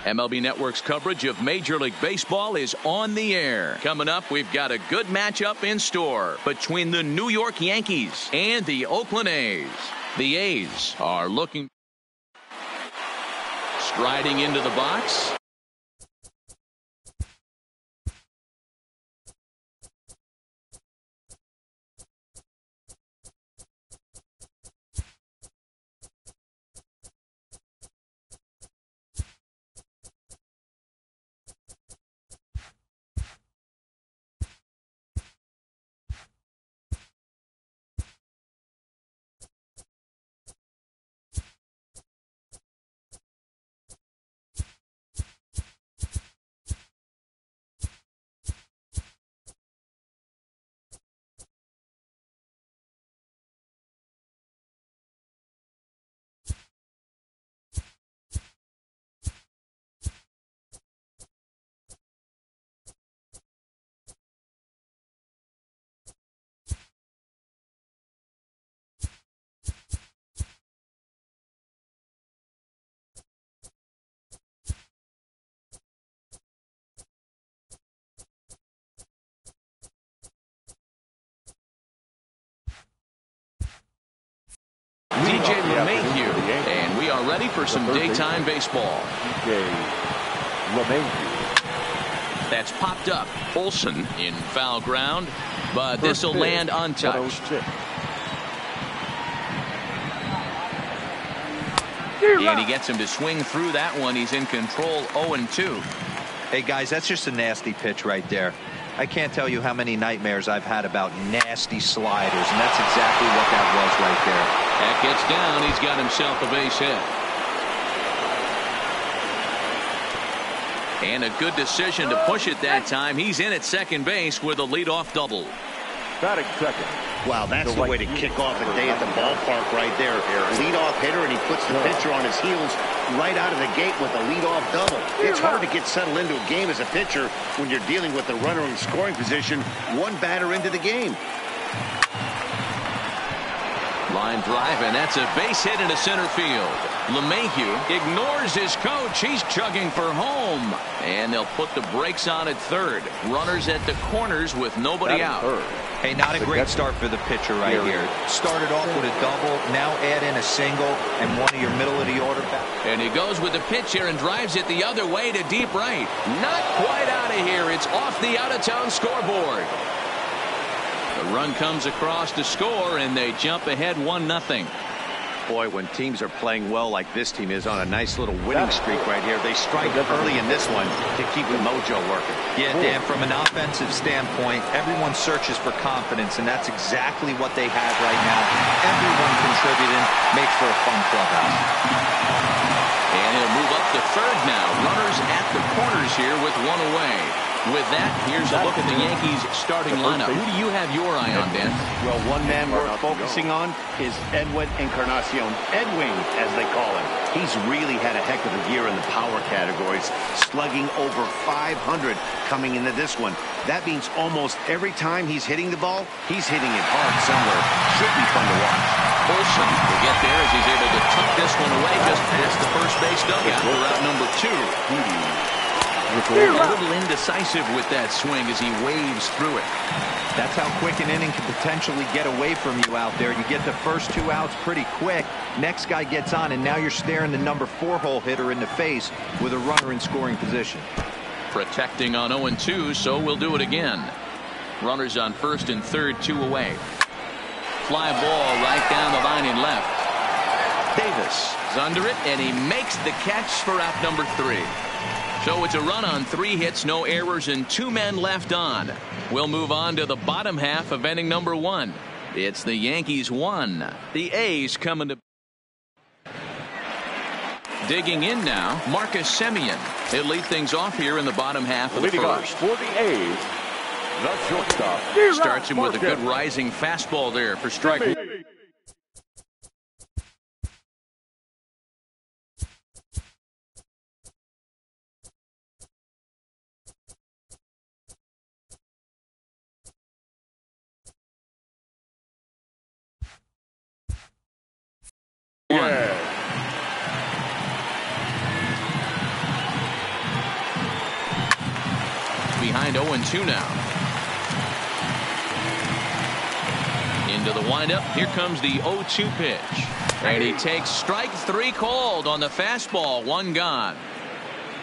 MLB Network's coverage of Major League Baseball is on the air. Coming up, we've got a good matchup in store between the New York Yankees and the Oakland A's. The A's are looking, striding into the box. DJ LeMahieu, and we are ready for some daytime baseball. DJ LeMahieu. That's popped up. Olson in foul ground, but this will land untouched. And he gets him to swing through that one. He's in control, 0-2. Hey, guys, that's just a nasty pitch right there. I can't tell you how many nightmares I've had about nasty sliders, and that's exactly what that was right there. That gets down. He's got himself a base hit. And a good decision to push it that time. He's in at second base with a leadoff double. Batting second. Wow, that's the way to kick off a day at the ballpark right there. Leadoff hitter, and he puts the pitcher on his heels right out of the gate with a leadoff double. It's hard to get settled into a game as a pitcher when you're dealing with a runner in scoring position one batter into the game. Line drive, and that's a base hit into center field. LeMahieu ignores his coach. He's chugging for home. And they'll put the brakes on at third. Runners at the corners with nobody out. Hey, not a great start for the pitcher right here. Started off with a double, now add in a single and one of your middle of the order back. And he goes with the pitch here and drives it the other way to deep right. Not quite out of here. It's off the out-of-town scoreboard. The run comes across to score, and they jump ahead 1-0. Boy, when teams are playing well like this team is on a nice little winning streak right here, they strike early in this one to keep the mojo working. Yeah, Dan, from an offensive standpoint, everyone searches for confidence, and that's exactly what they have right now. Everyone contributing makes for a fun clubhouse. And he'll move up to third now. Runners at the corners here with one away. With that, here's a look at the Yankees starting lineup. Who do you have your eye on, Dan? Well, one man worth focusing on is Edwin Encarnacion. Edwin, as they call him. He's really had a heck of a year in the power categories, slugging over 500 coming into this one. That means almost every time he's hitting the ball, he's hitting it hard somewhere. Should be fun to watch. Olson will get there as he's able to tuck this one away just past the first base dugout for route number 2. A little indecisive with that swing as he waves through it. That's how quick an inning can potentially get away from you out there. You get the first 2 outs pretty quick. Next guy gets on, and now you're staring the number 4 hole hitter in the face with a runner in scoring position. Protecting on 0-2, so we'll do it again. Runners on first and third, 2 away. Fly ball right down the line in left. Davis is under it, and he makes the catch for out number 3. So it's a run on 3 hits, no errors, and 2 men left on. We'll move on to the bottom half of inning number 1. It's the Yankees 1. The A's coming to. Digging in now, Marcus Semien. He'll lead things off here in the bottom half of the first. For the A's, the shortstop. Starts him with a good rising fastball there for strike. behind 0-2 now. Into the windup. Here comes the 0-2 pitch. And he takes strike 3 called on the fastball. 1 gone.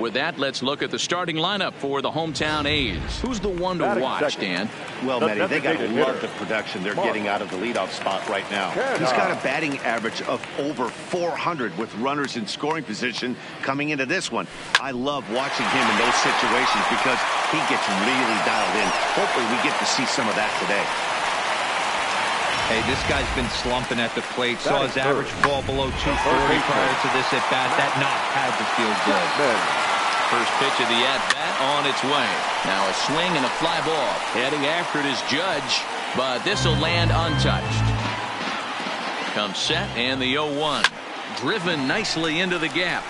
With that, let's look at the starting lineup for the hometown A's. Who's the one to watch, Dan? Well, Matty, they got to love the production they're getting out of the leadoff spot right now. He's got a batting average of over 400 with runners in scoring position coming into this one. I love watching him in those situations because he gets really dialed in. Hopefully we get to see some of that today. Hey, this guy's been slumping at the plate. Saw his average fall below 240 prior to this at bat. That knock had to feel good. First pitch of the at-bat on its way. Now a swing and a fly ball. Heading after it is Judge, but this will land untouched. Comes set and the 0-1. Driven nicely into the gap.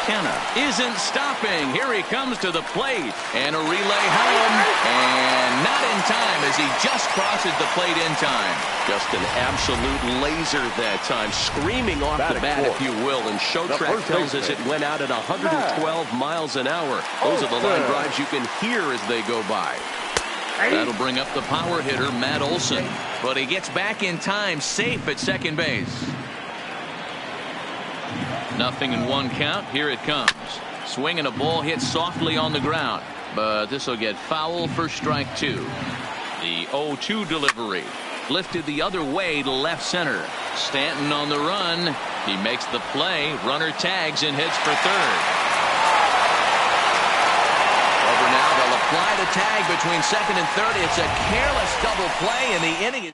Kenna isn't stopping. Here he comes to the plate. And a relay home. And not in time as he just crosses the plate in time. Just an absolute laser that time. Screaming off the bat, if you will. And Showtrack tells us it went out at 112 miles an hour. Those are the line drives you can hear as they go by. That'll bring up the power hitter, Matt Olson. But he gets back in time, safe at second base. 0-1 count. Here it comes. Swing and a ball hit softly on the ground. But this will get foul for strike 2. The 0-2 delivery. Lifted the other way to left center. Stanton on the run. He makes the play. Runner tags and heads for third. Over now. They'll apply the tag between second and third. It's a careless double play and the inning.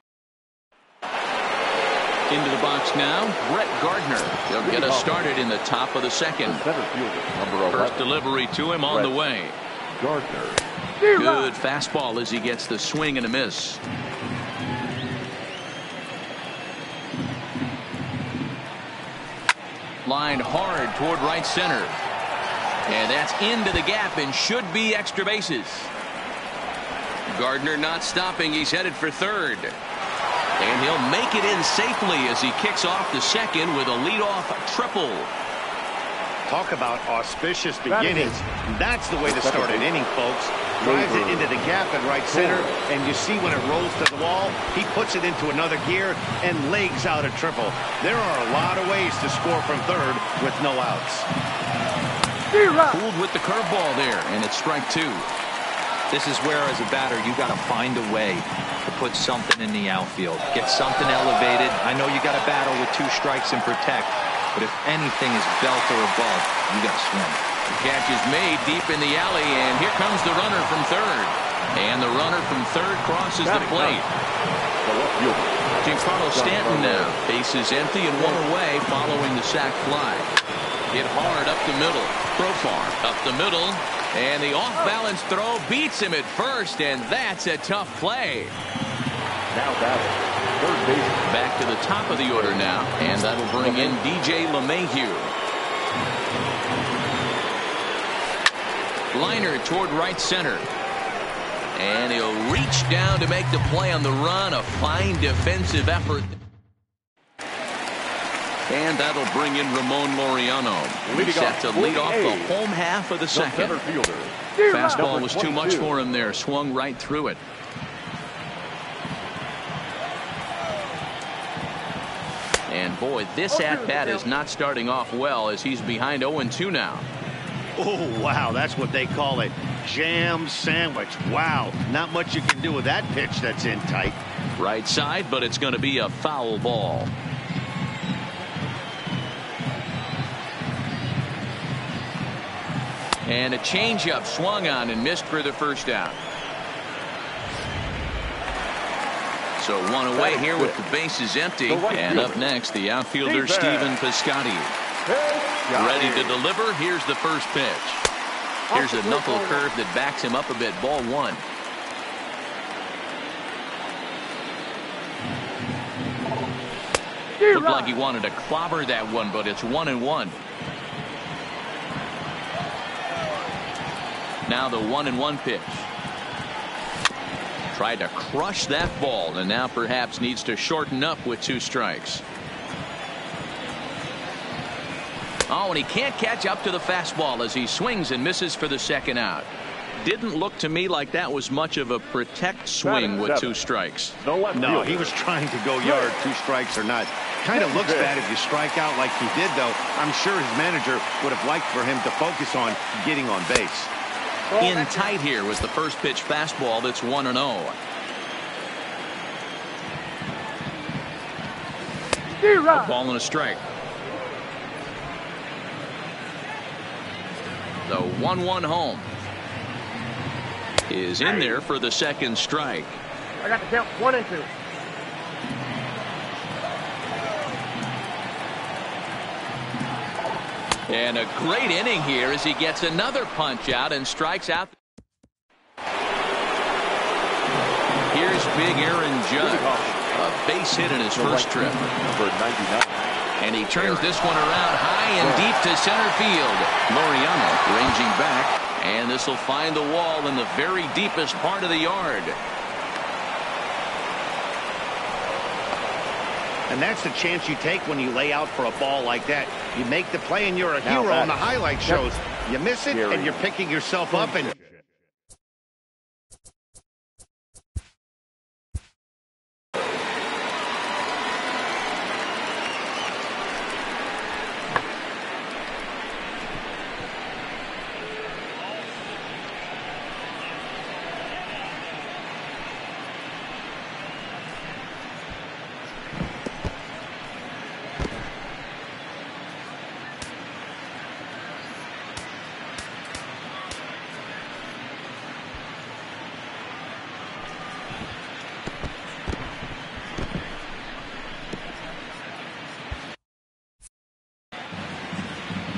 Into the box now, Brett Gardner. He'll get us started in the top of the second. First delivery to him on the way. Gardner. Good fastball as he gets the swing and a miss. Lined hard toward right center. And that's into the gap and should be extra bases. Gardner not stopping. He's headed for third. And he'll make it in safely as he kicks off the second with a leadoff triple. Talk about auspicious beginnings. That's the way to start an inning, folks. Drives it into the gap at right center, and you see when it rolls to the wall, he puts it into another gear and legs out a triple. There are a lot of ways to score from third with no outs. Fooled with the curveball there, and it's strike 2. This is where, as a batter, you got to find a way to put something in the outfield. Get something elevated. I know you got to battle with 2 strikes and protect, but if anything is belt or above, you got to swing. The catch is made deep in the alley, and here comes the runner from third. And the runner from third crosses the plate. Giancarlo Stanton now. Base is empty and 1 away following the sac fly. Hit hard up the middle. Profar up the middle. And the off-balance throw beats him at first, and that's a tough play. Now batting, third base. Back to the top of the order now, and that'll bring in DJ LeMahieu. Liner toward right center. And he'll reach down to make the play on the run. A fine defensive effort. And that'll bring in Ramon Laureano. He's set to lead off the home half of the second. Fastball was too much for him there. Swung right through it. And boy, this at-bat is not starting off well as he's behind 0-2 now. Oh, wow, that's what they call it. Jam sandwich. Wow, not much you can do with that pitch that's in tight. Right side, but it's going to be a foul ball. And a changeup swung on and missed for the first out. So 1 away here with the bases empty. And up next, the outfielder Stephen Piscotty. Ready to deliver. Here's the first pitch. Here's a knuckle curve that backs him up a bit. Ball 1. Looked like he wanted to clobber that one, but it's 1-1. Now the 1-1 pitch. Tried to crush that ball, and now perhaps needs to shorten up with 2 strikes. Oh, and he can't catch up to the fastball as he swings and misses for the second out. Didn't look to me like that was much of a protect swing with 2 strikes. No, he was trying to go yard, 2 strikes or not. Kind of looks bad if you strike out like he did, though. I'm sure his manager would have liked for him to focus on getting on base. In tight here was the first pitch fastball that's 1-0. A ball and a strike. The 1-1 home is in there for the second strike. I got the count 1 and 2. And a great inning here as he gets another punch out and strikes out. Here's big Aaron Judge. A base hit in his first trip. Number 99. And he turns this one around high and deep to center field. Laureano ranging back. And this will find the wall in the very deepest part of the yard. And that's the chance you take when you lay out for a ball like that. You make the play and you're a hero on the highlight shows. You miss it and you're picking yourself up. And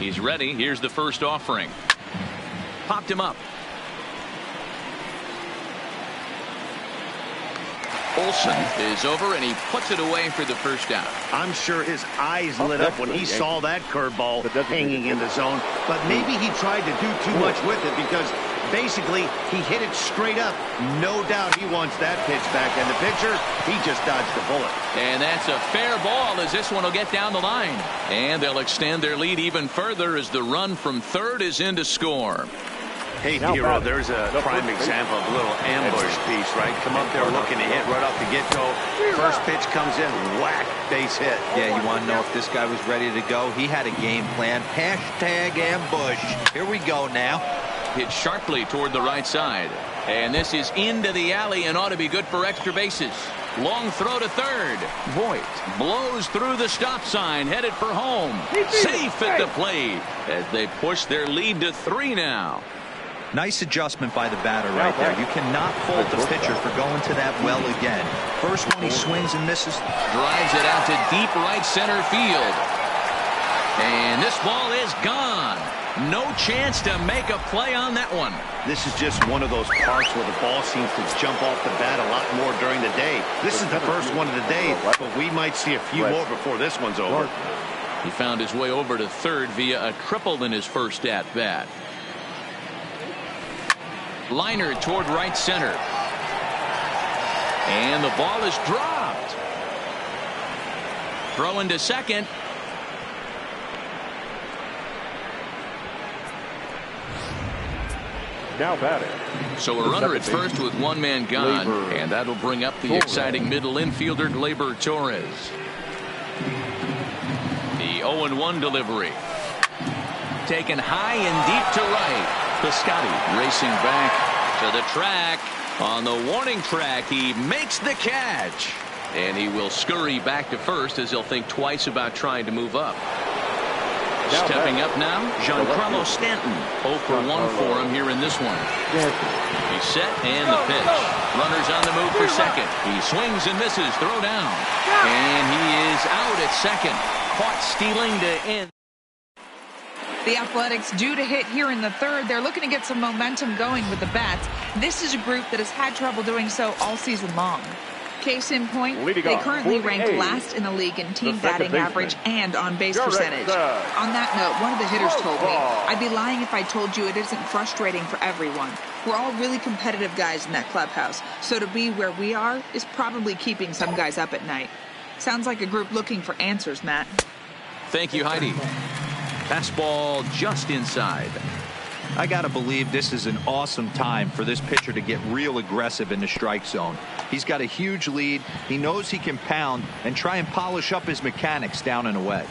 he's ready. Here's the first offering. Popped him up. Olsen is over and he puts it away for the first out. I'm sure his eyes lit up when he saw that curveball hanging in the zone. But maybe he tried to do too much with it because basically he hit it straight up. No doubt he wants that pitch back. And the pitcher, he just dodged the bullet. And that's a fair ball as this one will get down the line. And they'll extend their lead even further as the run from third is in to score. Hey, Dero, there's a prime example of a little ambush piece, right? Come up there looking to hit right off the get-go. First pitch comes in, whack, base hit. Yeah, you want to know if this guy was ready to go? He had a game plan. Hashtag ambush. Here we go now. Hit sharply toward the right side. And this is into the alley and ought to be good for extra bases. Long throw to third. Voit blows through the stop sign, headed for home. Safe at the plate as they push their lead to 3 now. Nice adjustment by the batter right there. You cannot fault the pitcher for going to that well again. First one he swings and misses. Drives it out to deep right center field. And this ball is gone. No chance to make a play on that one. This is just one of those parts where the ball seems to jump off the bat a lot more during the day. This is the first one of the day, but we might see a few more before this one's over. He found his way over to third via a triple in his first at-bat. Liner toward right center. And the ball is dropped. Throw into second. Now batting. So a runner at first with one man gone. And that'll bring up the exciting middle infielder, Gleyber Torres. The 0-1 delivery. Taken high and deep to right. Piscotty racing back to the track. On the warning track, he makes the catch. And he will scurry back to first as he'll think twice about trying to move up. Stepping up now, Giancarlo Stanton. 0 for 1 for him here in this one. He's set and the pitch. Runners on the move for second. He swings and misses. Throw down. And he is out at second. Caught stealing to end. The Athletics due to hit here in the third. They're looking to get some momentum going with the bats. This is a group that has had trouble doing so all season long. Case in point, they currently rank last in the league in team batting average and on base percentage. On that note, one of the hitters told me, I'd be lying if I told you it isn't frustrating for everyone. We're all really competitive guys in that clubhouse, so to be where we are is probably keeping some guys up at night. Sounds like a group looking for answers, Matt. Thank you, Heidi. Fastball just inside. I got to believe this is an awesome time for this pitcher to get real aggressive in the strike zone. He's got a huge lead. He knows he can pound and try and polish up his mechanics down and away.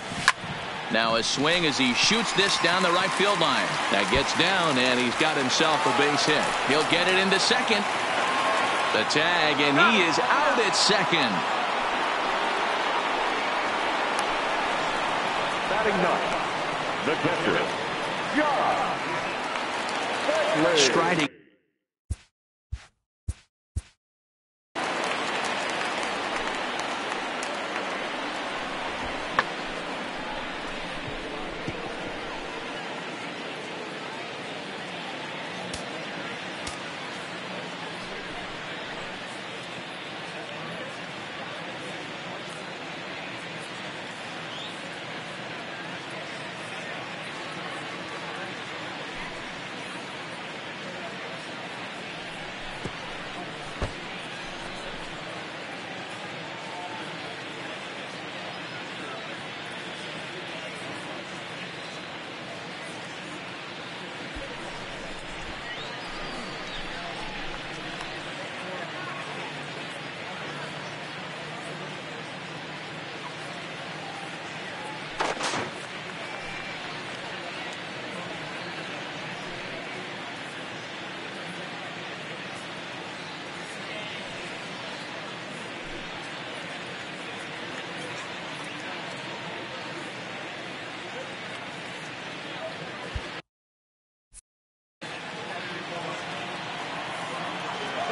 Now a swing as he shoots this down the right field line. That gets down, and he's got himself a base hit. He'll get it into second. The tag, and he is out at second. Batting ninth, the catcher, John Begley. Striding.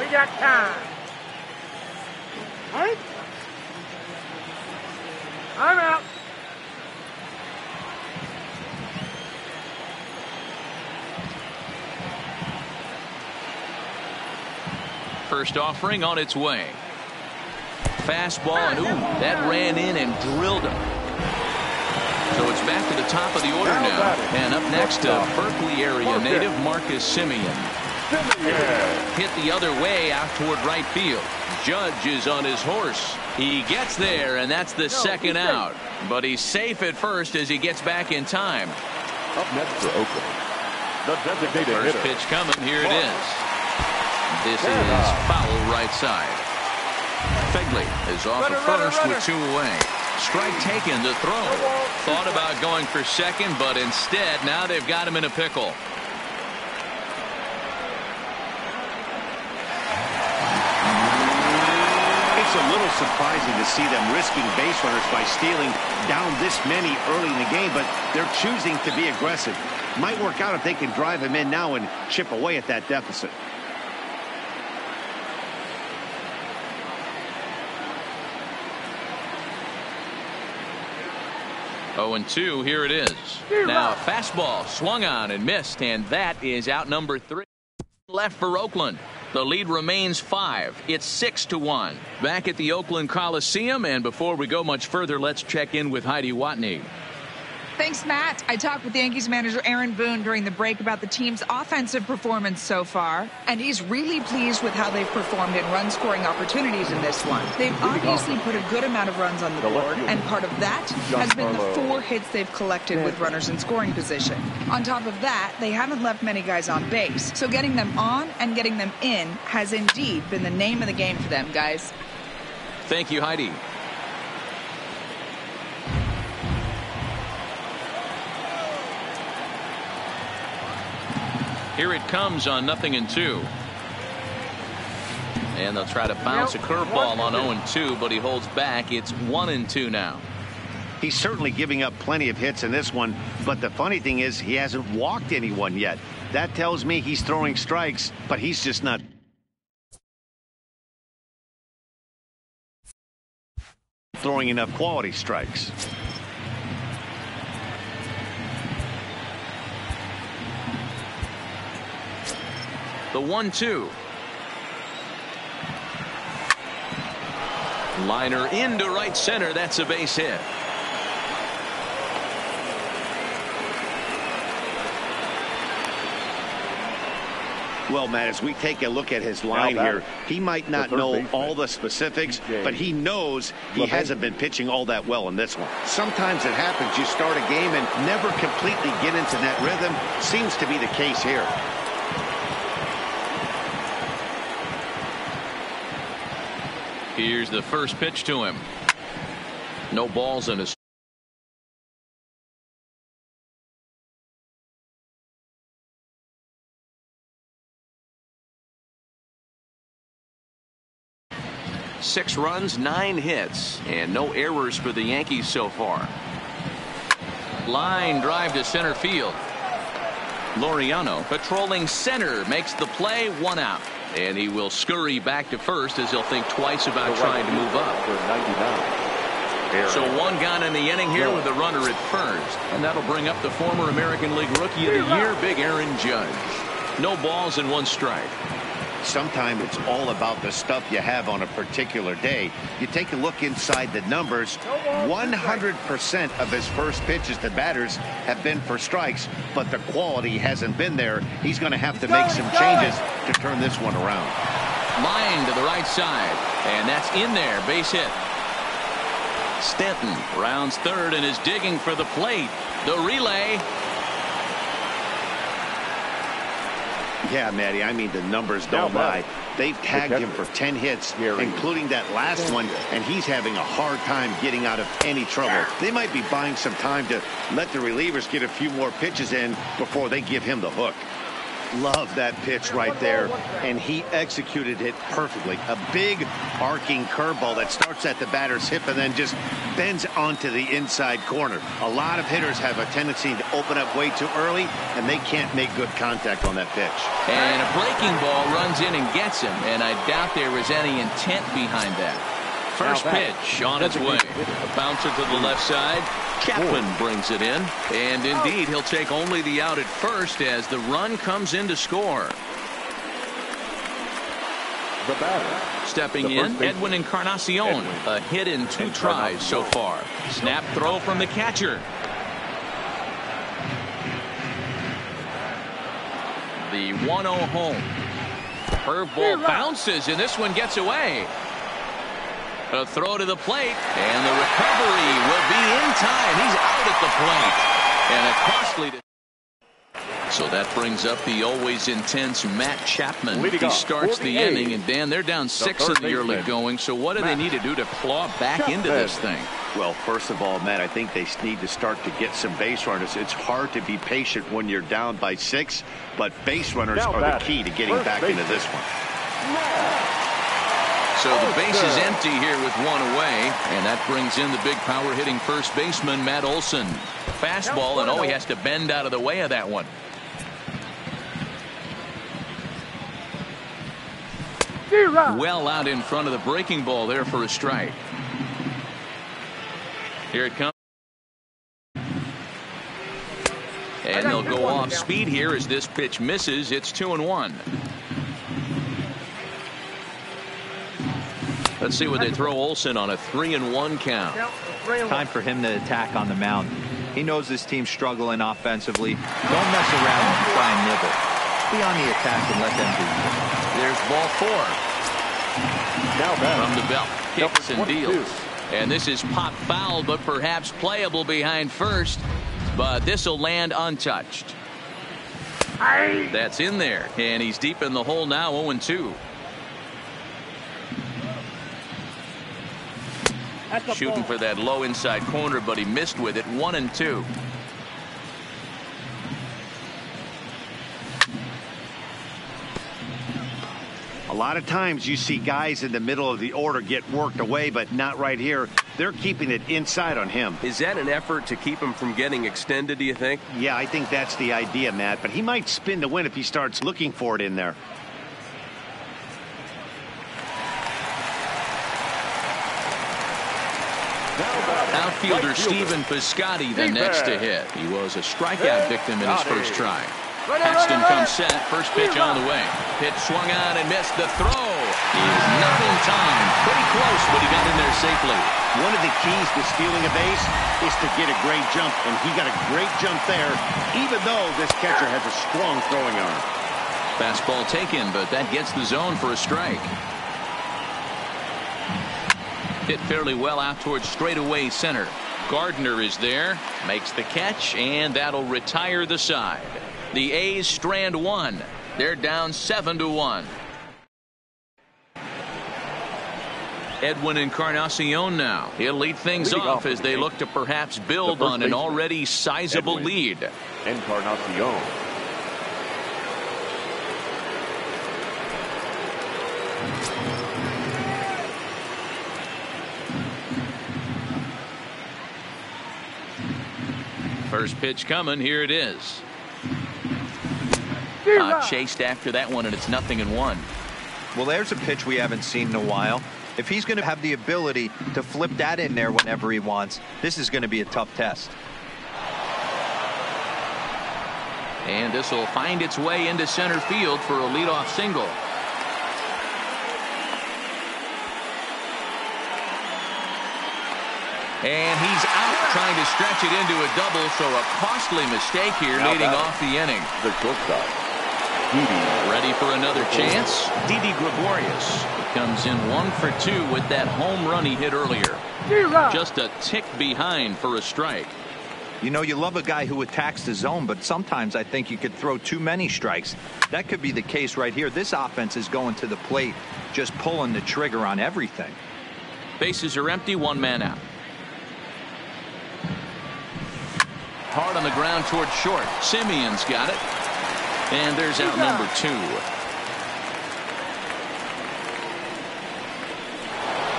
We got time. Hey? I'm out. First offering on its way. Fastball, and ooh, that ran in and drilled him. So it's back to the top of the order now. And up next, Berkeley area native Marcus Semien. Hit the other way out toward right field. Judge is on his horse. He gets there, and that's the second out. But he's safe at first as he gets back in time. Up next for Oakland, the designated First hitter. pitch coming. Here it is. This is foul right side. Begley is off at first with 2 away. Strike taken to throw. Thought about going for second, but instead now they've got him in a pickle. It's a little surprising to see them risking base runners by stealing down this many early in the game, but they're choosing to be aggressive. Might work out if they can drive him in now and chip away at that deficit. Oh, and 2, here it is. Now a fastball swung on and missed, and that is out number 3. Left for Oakland. The lead remains 5. It's 6-1. Back at the Oakland Coliseum, and before we go much further, let's check in with Heidi Watney. Thanks, Matt. I talked with Yankees manager Aaron Boone during the break about the team's offensive performance so far, and he's really pleased with how they've performed in run-scoring opportunities in this one. They've obviously put a good amount of runs on the board, and part of that has been the 4 hits they've collected with runners in scoring position. On top of that, they haven't left many guys on base, so getting them on and getting them in has indeed been the name of the game for them, guys. Thank you, Heidi. Here it comes on 0-2. And they'll try to bounce a curveball on 0-2, but he holds back. It's 1-2 now. He's certainly giving up plenty of hits in this one, but the funny thing is he hasn't walked anyone yet. That tells me he's throwing strikes, but he's just not throwing enough quality strikes. The 1-2. Liner into right center. That's a base hit. Well, Matt, as we take a look at his line here, he might not know all the specifics, but he knows he hasn't been pitching all that well in this one. Sometimes it happens. You start a game and never completely get into that rhythm. Seems to be the case here. Here's the first pitch to him. No balls in his. Six runs, 9 hits, and no errors for the Yankees so far. Line drive to center field. Laureano patrolling center makes the play, 1 out. And he will scurry back to first as he'll think twice about trying to move up. So 1 gone in the inning here with a runner at first. And that'll bring up the former American League Rookie of the Year, Big Aaron Judge. No balls and 1 strike. Sometimes it's all about the stuff you have on a particular day. You take a look inside the numbers. 100% of his first pitches to batters have been for strikes, but the quality hasn't been there. He's going to have to make some changes to turn this one around. Line to the right side, and that's in there. Base hit. Stanton rounds third and is digging for the plate. The relay. Yeah, Matty, I mean, the numbers don't lie. They've tagged him for 10 hits, including that last one, and he's having a hard time getting out of any trouble. They might be buying some time to let the relievers get a few more pitches in before they give him the hook. Love that pitch right there, and he executed it perfectly. A big arcing curveball that starts at the batter's hip and then just bends onto the inside corner. A lot of hitters have a tendency to open up way too early, and they can't make good contact on that pitch. And a breaking ball runs in and gets him, and I doubt there was any intent behind that. First pitch on its way. A bouncer to the left side. Chapman brings it in, and indeed he'll take only the out at first as the run comes in to score. The batter. Stepping in, Edwin Encarnacion. A hit in 2 tries so far. Snap throw from the catcher. The 1-0 home. Curveball bounces, and this one gets away. A throw to the plate, and the recovery will be in time. He's out at the plate, and a costly. So that brings up the always intense Matt Chapman. He starts the inning, and Dan, they're down 6 in the early going. So what do they need to do to claw back into this thing? Well, first of all, Matt, I think they need to start to get some base runners. It's hard to be patient when you're down by 6, but base runners are the key to getting back into this one. So the base is empty here with 1 away, and that brings in the big power hitting first baseman Matt Olson. Fastball, and he has to bend out of the way of that one. Well out in front of the breaking ball there for a strike. Here it comes. And they'll go off speed here as this pitch misses. It's 2-1. Let's see what they throw Olson on a 3-1 count. Time for him to attack on the mound. He knows this team's struggling offensively. Don't mess around and try and nibble. Be on the attack and let them do it. There's ball 4. Now from the belt. Kicks and deals. And this is pop foul, but perhaps playable behind first. But this will land untouched. That's in there. And he's deep in the hole now, 0-2. Shooting for that low inside corner, but he missed with it. 1-2. A lot of times you see guys in the middle of the order get worked away, but not right here. They're keeping it inside on him. Is that an effort to keep him from getting extended, do you think? Yeah, I think that's the idea, Matt. But he might spin to win if he starts looking for it in there. Outfielder Stephen Piscotty the next to hit. He was a strikeout victim in his first try. Paxton comes set. First pitch on the way. Pitch swung on and missed. The throw is not in time. Pretty close, but he got in there safely. One of the keys to stealing a base is to get a great jump, and he got a great jump there, even though this catcher has a strong throwing arm. Fastball taken, but that gets the zone for a strike. Hit fairly well out towards straightaway center. Gardner is there, makes the catch, and that'll retire the side. The A's strand one. They're down 7-1. Edwin Encarnacion now. He'll lead things off as they look to perhaps build on an already sizable lead. Encarnacion. First pitch coming. Here it is. Chased after that one, and it's 0-1. Well, there's a pitch we haven't seen in a while. If he's going to have the ability to flip that in there whenever he wants, this is going to be a tough test. And this will find its way into center field for a leadoff single. And he's out trying to stretch it into a double, so a costly mistake here leading off the inning. The shortstop, ready for another chance. Didi Gregorius comes in 1 for 2 with that home run he hit earlier. Just a tick behind for a strike. You know, you love a guy who attacks the zone, but sometimes I think you could throw too many strikes. That could be the case right here. This offense is going to the plate, just pulling the trigger on everything. Bases are empty, 1 man out. Hard on the ground towards short. Simeon's got it. And there's out number 2.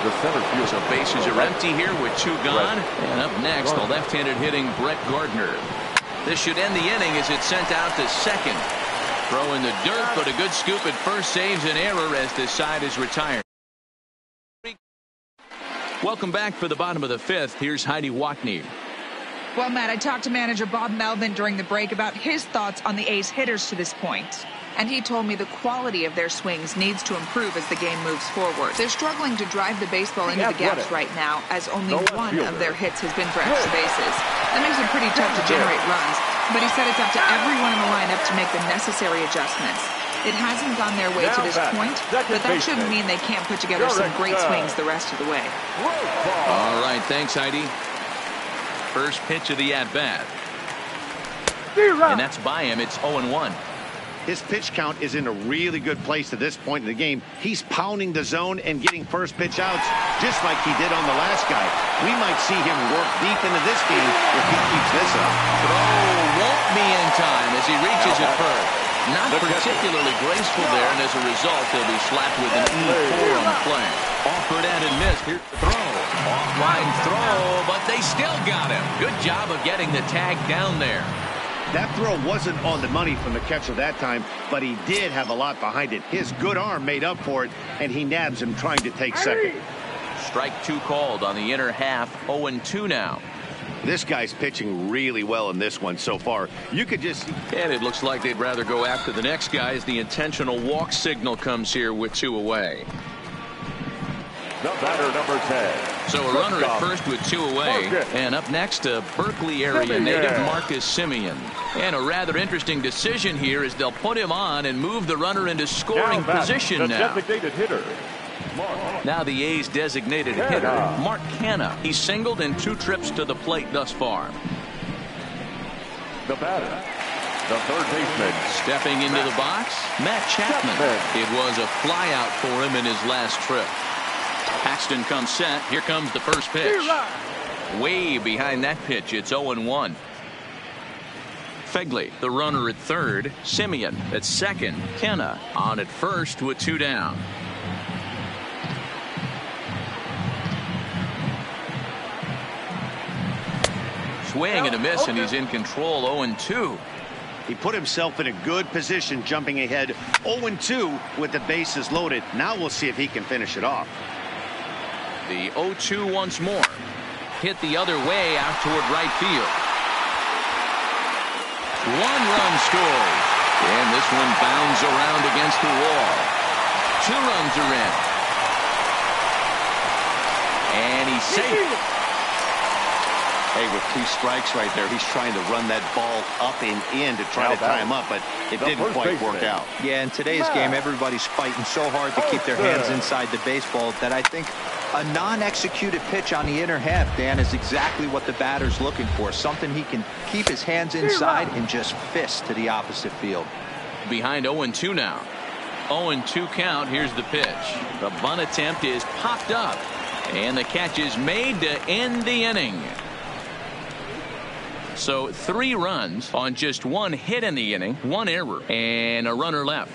the center field. So bases are empty here with 2 gone. And up next, the left-handed hitting Brett Gardner. This should end the inning as it's sent out to second. Throw in the dirt, but a good scoop at first saves an error as this side is retired. Welcome back for the bottom of the 5th. Here's Heidi Watney. Well, Matt, I talked to manager Bob Melvin during the break about his thoughts on the A's hitters to this point. And he told me the quality of their swings needs to improve as the game moves forward. They're struggling to drive the baseball into the gaps right now, as only one of their hits has been for extra bases. That makes it pretty tough to generate runs. But he said it's up to everyone in the lineup to make the necessary adjustments. It hasn't gone their way to this point, but that shouldn't mean they can't put together some great swings the rest of the way. All right, thanks, Heidi. First pitch of the at-bat. And that's by him. It's 0-1. His pitch count is in a really good place at this point in the game. He's pounding the zone and getting first pitch outs just like he did on the last guy. We might see him work deep into this game if he keeps this up. Throw won't be in time as he reaches it first. Not particularly graceful there, and as a result, he'll be slapped with an E4 on the play. Offered and missed. Here's the throw. Offline throw, but they still got him. Good job of getting the tag down there. That throw wasn't on the money from the catcher that time, but he did have a lot behind it. His good arm made up for it, and he nabs him trying to take second. Strike 2 called on the inner half. 0-2 now. This guy's pitching really well in this one so far. You could just... And it looks like they'd rather go after the next guy as the intentional walk signal comes here with 2 away. The batter, number 10. So a runner at first with 2 away. And up next, a Berkeley area native, Marcus Simeon. And a rather interesting decision here is they'll put him on and move the runner into scoring position the now. Designated hitter. Now the A's designated hitter, Mark Canha. He's singled in 2 trips to the plate thus far. The batter, the third baseman. Stepping into the box, Matt Chapman. It was a flyout for him in his last trip. Paxton comes set. Here comes the first pitch. Way behind that pitch. It's 0-1. Fegley, the runner at third. Simeon at second. Canha on at first with 2 down. Swing and a miss, and he's in control. 0-2. He put himself in a good position jumping ahead. 0-2 with the bases loaded. Now we'll see if he can finish it off. The 0-2 once more. Hit the other way out toward right field. 1 run scored. And this one bounds around against the wall. 2 runs are in. And he's safe. Hey, with 2 strikes right there, he's trying to run that ball up and in to try to tie him up, but it didn't quite work out. Yeah, in today's game, everybody's fighting so hard to keep their hands inside the baseball that I think a non-executed pitch on the inner half, Dan, is exactly what the batter's looking for. Something he can keep his hands inside and just fist to the opposite field. Behind 0-2 now. 0-2 count. Here's the pitch. The bunt attempt is popped up, and the catch is made to end the inning. So 3 runs on just 1 hit in the inning, 1 error, and a runner left.